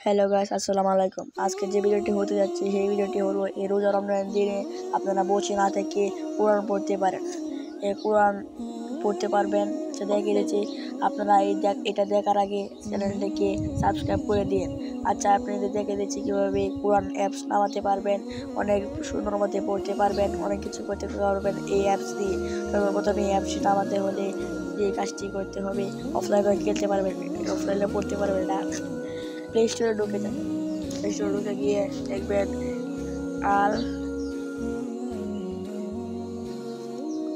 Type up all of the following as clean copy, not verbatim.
Hello guys, আসসালামু আলাইকুম। আজকে যে ভিডিওটি হতে যাচ্ছে সেই ভিডিওটি হলো এই রোজা রমজানের দিনে আপনারা বসে না থেকে কোরআন পড়তে পারেন। এই কোরআন পড়তে পারবেন সেটা দেখিয়ে দিচ্ছি। আপনারা এটা দেখার আগে চ্যানেলটিকে সাবস্ক্রাইব করে দিন। আচ্ছা, আপনাদের দেখে দিচ্ছি কীভাবে কোরআন অ্যাপস নামাতে পারবেন, অনেক সুন্দর মতে পড়তে পারবেন, অনেক কিছু করতে পারবেন এই অ্যাপস দিয়ে। সর্বপ্রথমে এই অ্যাপসটি নামাতে হলে যে কাজটি করতে হবে, অফলাইনে খেলতে পারবেন, অফলাইনে পড়তে পারবেন না। প্লে স্টোরে ঢুকে যাবেন। প্লে স্টোরে ঢুকে গিয়ে দেখবেন আল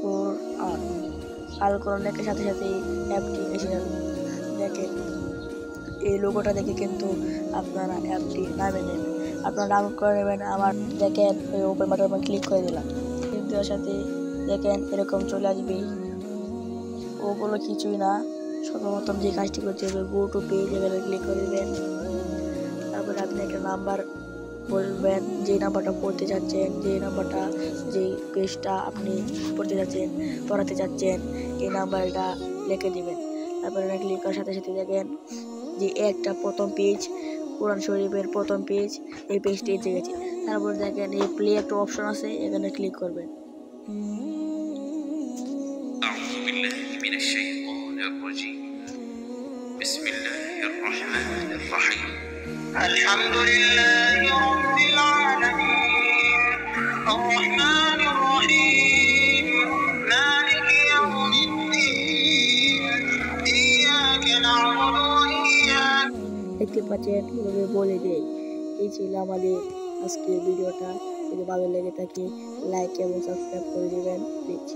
কোরআন। আল কোরআন লেখার সাথে সাথে অ্যাপটি এসে যাবে। দেখেন এই লোগোটা দেখে কিন্তু আপনারা অ্যাপটি নামিয়ে নেবেন, আপনারা ডাউনলোড করে নেবেন। আমার দেখেন ওই ওপেন বাটনে ক্লিক করে দিলাম। ক্লিক দেওয়ার সাথে দেখেন এরকম চলে আসবে। ওগুলো কিছুই না, সর্বপ্রথম যে কাজটি করতে হবে গো টু পেজ এখানে ক্লিক করে দেবেন। তারপরে আপনি একটা নাম্বার বলবেন, যে নাম্বারটা পড়তে চাচ্ছেন, যে পেজটা আপনি পড়াতে চাচ্ছেন এই নাম্বারটা লিখে দিবেন। তারপরে ক্লিক করার সাথে সাথে দেখেন যে একটা প্রথম পেজ, কোরআন শরীফের প্রথম পেজ, এই পেজটি এসে গেছে। তারপর দেখেন এই প্লে একটা অপশন আছে, এখানে ক্লিক করবেন। الحمد لله رب العالمين الرحمن الرحيم مالك يوم الدين إياك نعبد وإياك। দেখতে পাচ্ছেন কিভাবে বলে দেয়। এই ছিল আমাদের আজকের ভিডিওটা। যদি ভালো লেগে থাকে লাইক এবং সাবস্ক্রাইব করে দেবেন প্লিজ।